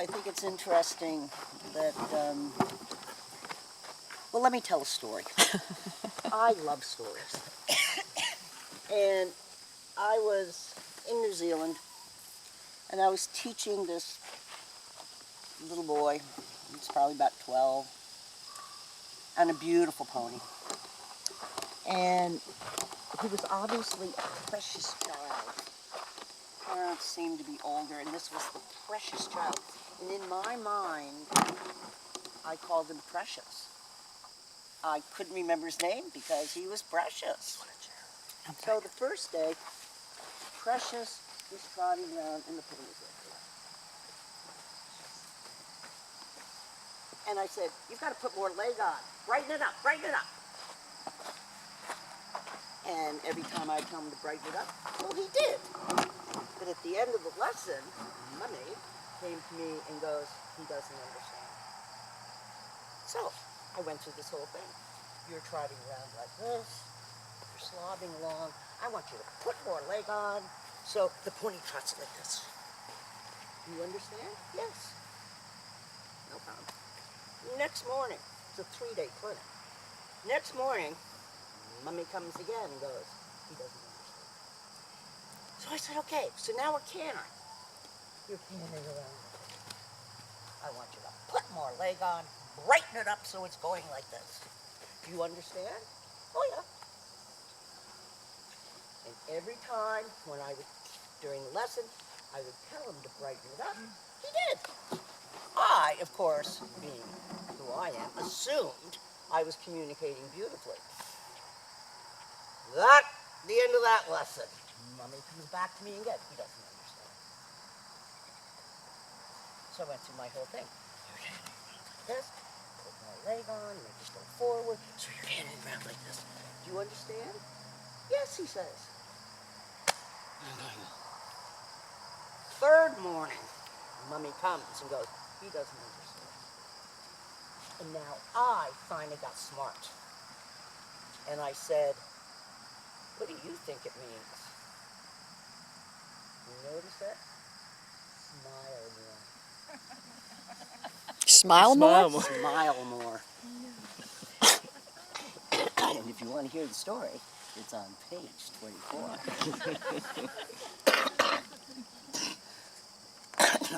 I think it's interesting that, well, let me tell a story. I love stories. And I was in New Zealand, and I was teaching this little boy, he's probably about 12, on a beautiful pony. And he was obviously a precious child. Parents seemed to be older, and this was the precious child. And in my mind, I called him Precious. I couldn't remember his name because he was precious. So the first day, Precious was trotting around in the pony exhibit. And I said, "You've got to put more leg on. Brighten it up, brighten it up." And every time I tell him to brighten it up, well, he did. But at the end of the lesson, Mummy came to me and goes, "He doesn't understand." So I went through this whole thing. You're trotting around like this. You're slobbing along. I want you to put more leg on. So the pony trots like this. Do you understand? Yes. No problem. Next morning, it's a 3-day clinic. Next morning, Mummy comes again and goes, "He doesn't understand." So I said, "Okay, so now we're cantering." You're cantering around. I want you to put more leg on, brighten it up so it's going like this. Do you understand? Oh, yeah. And every time when I would, during the lesson, I would tell him to brighten it up, he did. I, of course, being who I am, assumed I was communicating beautifully. That, the end of that lesson. Mummy comes back to me again. He doesn't understand. So I went through my whole thing. You're handing around like this. Put more leg on, make it go forward. So you're handing around like this. Do you understand? Yes, he says. Third morning, Mummy comes and goes, "He doesn't understand." And now I finally got smart. And I said, "What do you think it means?" You notice that? Smile more. Smile more? Smile more. And if you want to hear the story, it's on page 24.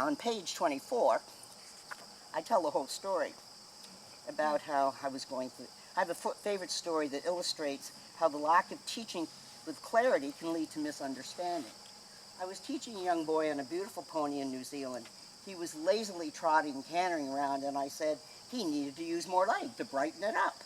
On page 24, I tell the whole story about how I was going through. I have a favorite story that illustrates how the lack of teaching with clarity can lead to misunderstanding. I was teaching a young boy on a beautiful pony in New Zealand. He was lazily trotting and cantering around, and I said he needed to use more leg to brighten it up,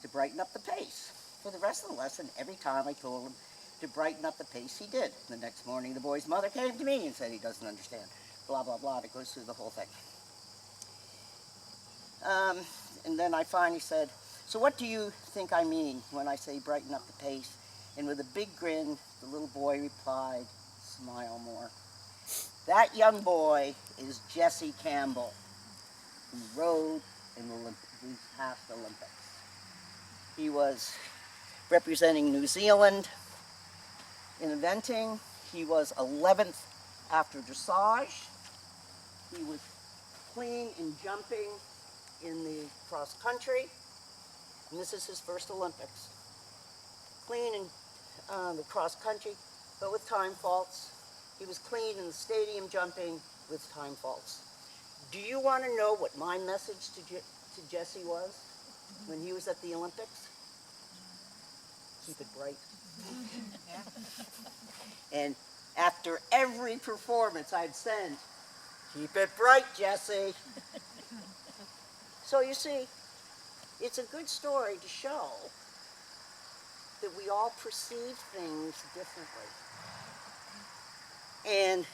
to brighten up the pace. For the rest of the lesson, every time I told him to brighten up the pace, he did. The next morning, the boy's mother came to me and said he doesn't understand. Blah, blah, blah. It goes through the whole thing. And then I finally said, "So what do you think I mean when I say brighten up the pace?" And with a big grin, the little boy replied, "Smile more." That young boy is Jesse Campbell, who rode in these past Olympics. He was representing New Zealand in eventing. He was 11th after dressage. He was clean in jumping in the cross country, and this is his first Olympics. Clean in the cross country, but with time faults. He was clean in the stadium jumping with time faults. Do you want to know what my message to Jesse was when he was at the Olympics? Keep it bright. And after every performance I'd send, "Keep it bright, Jesse." So you see, it's a good story to show that we all perceive things differently. And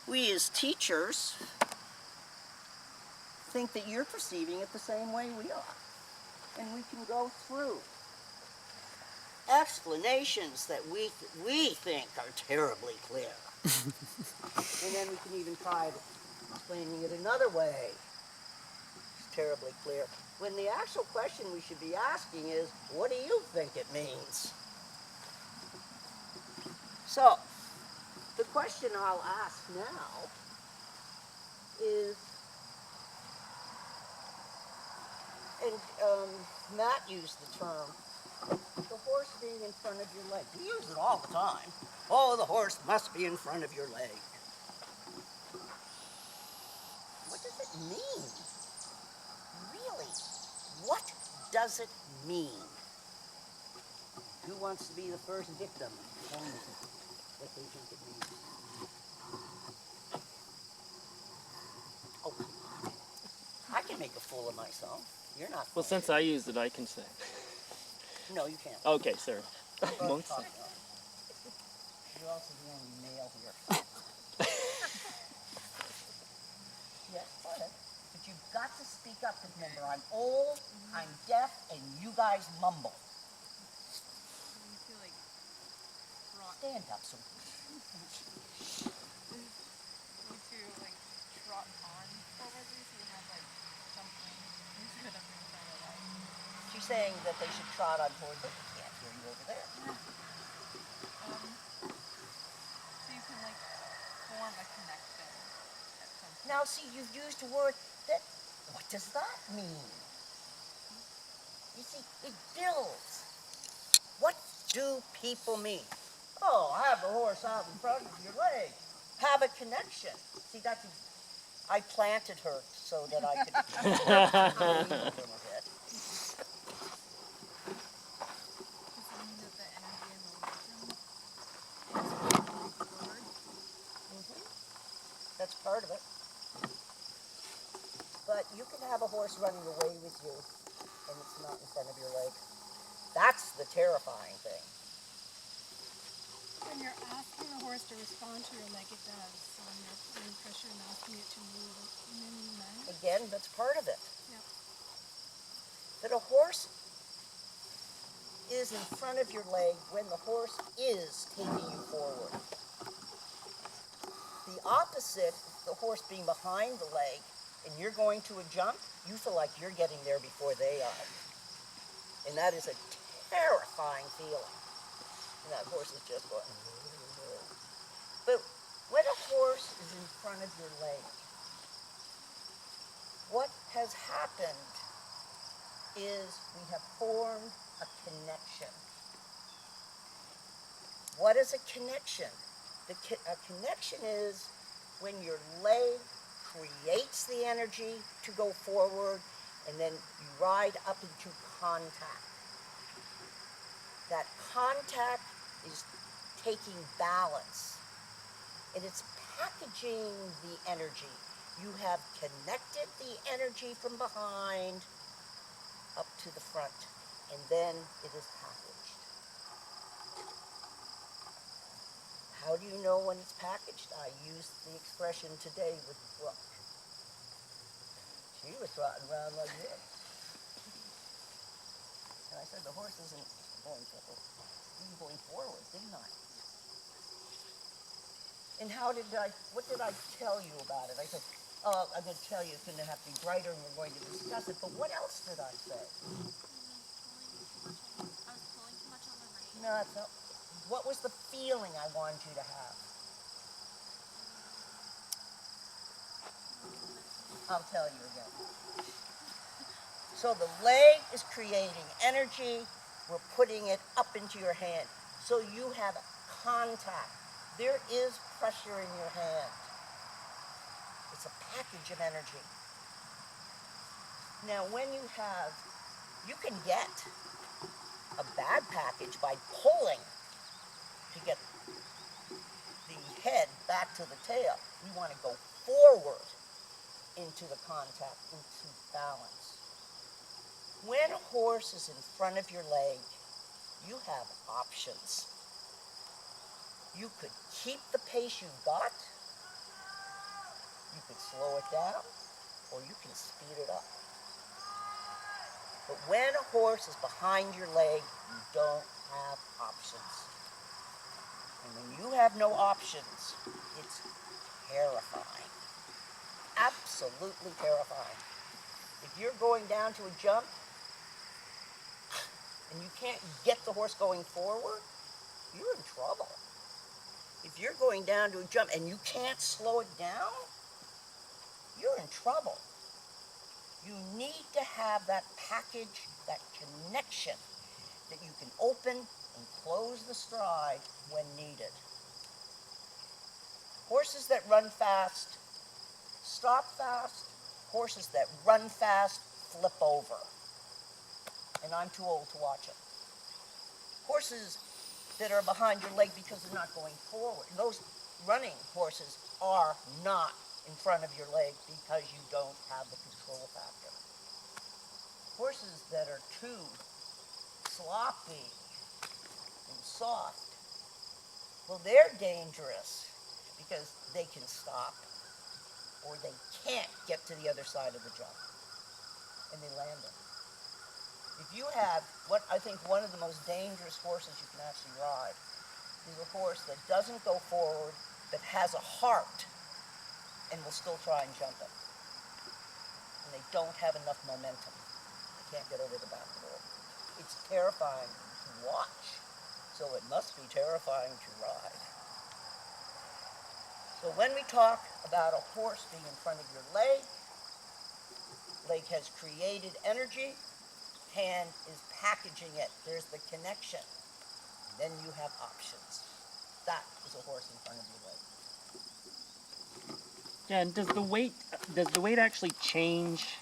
we as teachers think that you're perceiving it the same way we are. And we can go through explanations that we think are terribly clear. And then we can even try explaining it another way. It's terribly clear. When the actual question we should be asking is, what do you think it means? So, the question I'll ask now is, and Matt used the term, the horse being in front of your leg. We use it all the time. Oh, the horse must be in front of your leg. What does it mean? Really? What does it mean? Who wants to be the first victim? Tell me what they think it means. Oh, I can make a fool of myself. You're not. Well, since I used it, I can say. No, you can't. Okay, sir. I won't say. You're also the only male here. Yes, go ahead. But you've got to speak up, because remember, I'm old, I'm deaf, and you guys mumble. You feel like trot. Stand up, so. You to like trot on forward, so you have like something instead of in front of us. She's saying that they should trot on towards it. I can't hear you over there. So you can like form a connection at some point. Now, see, you've used a word that, what does that mean? You see, it builds. What do people mean? Oh, have the horse out in front of your leg. Have a connection. See, that's, I planted her so that I could read a little bit. Does it mean that the energy and momentum is moving forward? That's part of it. But you can have a horse running away with you, and it's not in front of your leg. That's the terrifying thing. When you're asking the horse to respond to your leg, it does. So when you're putting pressure and asking it to move, Again, that's part of it. Yep. That a horse is in front of your leg when the horse is taking you forward. The opposite, the horse being behind the leg, and you're going to a jump, you feel like you're getting there before they are. And that is a terrifying feeling. And that horse is just going. But when a horse is in front of your leg, what has happened is we have formed a connection. What is a connection? A connection is when your leg creates the energy to go forward, and then you ride up into contact. That contact is taking balance, and it's packaging the energy. You have connected the energy from behind up to the front, and then it is packaged. How do you know when it's packaged? I used the expression today with Brooke. She was trotting around like this. And I said, the horse isn't going forward. He's going forward, didn't I? And what did I tell you about it? I said, oh, I'm going to tell you it's going to have to be brighter and we're going to discuss it. But what else did I say? I was pulling too much on the rein. No, it's not. What was the feeling I wanted you to have? I'll tell you again. So the leg is creating energy. We're putting it up into your hand. So you have contact. There is pressure in your hand. It's a package of energy. Now when you can get a bad package by pulling to get the head back to the tail. We want to go forward into the contact, into balance. When a horse is in front of your leg, you have options. You could keep the pace you've got, you could slow it down, or you can speed it up. But when a horse is behind your leg, you don't have options. And when you have no options, it's terrifying. Absolutely terrifying. If you're going down to a jump and you can't get the horse going forward, you're in trouble. If you're going down to a jump and you can't slow it down, you're in trouble. You need to have that package, that connection that you can open and close the stride when needed. Horses that run fast stop fast. Horses that run fast flip over. And I'm too old to watch it. Horses that are behind your leg because they're not going forward. Those running horses are not in front of your leg because you don't have the control factor. Horses that are too sloppy and soft, well, they're dangerous because they can stop or they can't get to the other side of the jump and they land it. If you have what I think one of the most dangerous horses you can actually ride is a horse that doesn't go forward, but has a heart and will still try and jump it. And they don't have enough momentum. They can't get over the back wall. It's terrifying to watch, so it must be terrifying to ride. So when we talk about a horse being in front of your leg has created energy, hand is packaging it. There's the connection. Then you have options. That is a horse in front of your leg. Yeah, and does the weight actually change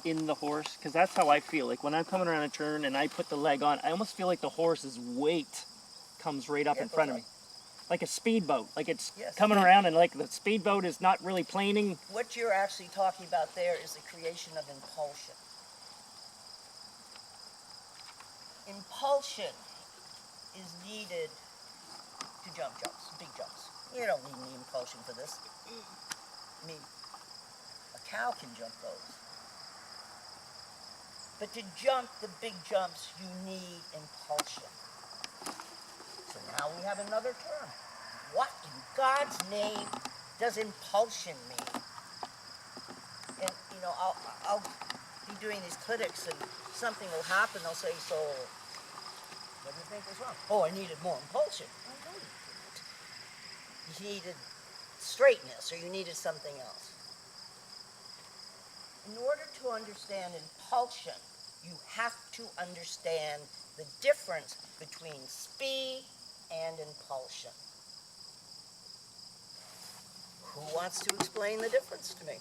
in the horse? Because that's how I feel. Like when I'm coming around a turn and I put the leg on, I almost feel like the horse's weight comes right up in front of me. Like a speedboat. Like it's coming around and like the speedboat is not really planing. What you're actually talking about there is the creation of impulsion. Impulsion is needed to jump jumps, big jumps. You don't need any impulsion for this. I mean, a cow can jump those. But to jump the big jumps, you need impulsion. So now we have another term. What in God's name does impulsion mean? And, you know, I'll be doing these clinics and something will happen. They'll say, so, what do you think was wrong? Oh, I needed more impulsion. Oh, no, you didn't. You needed straightness or you needed something else. In order to understand impulsion, you have to understand the difference between speed and impulsion. Who wants to explain the difference to me?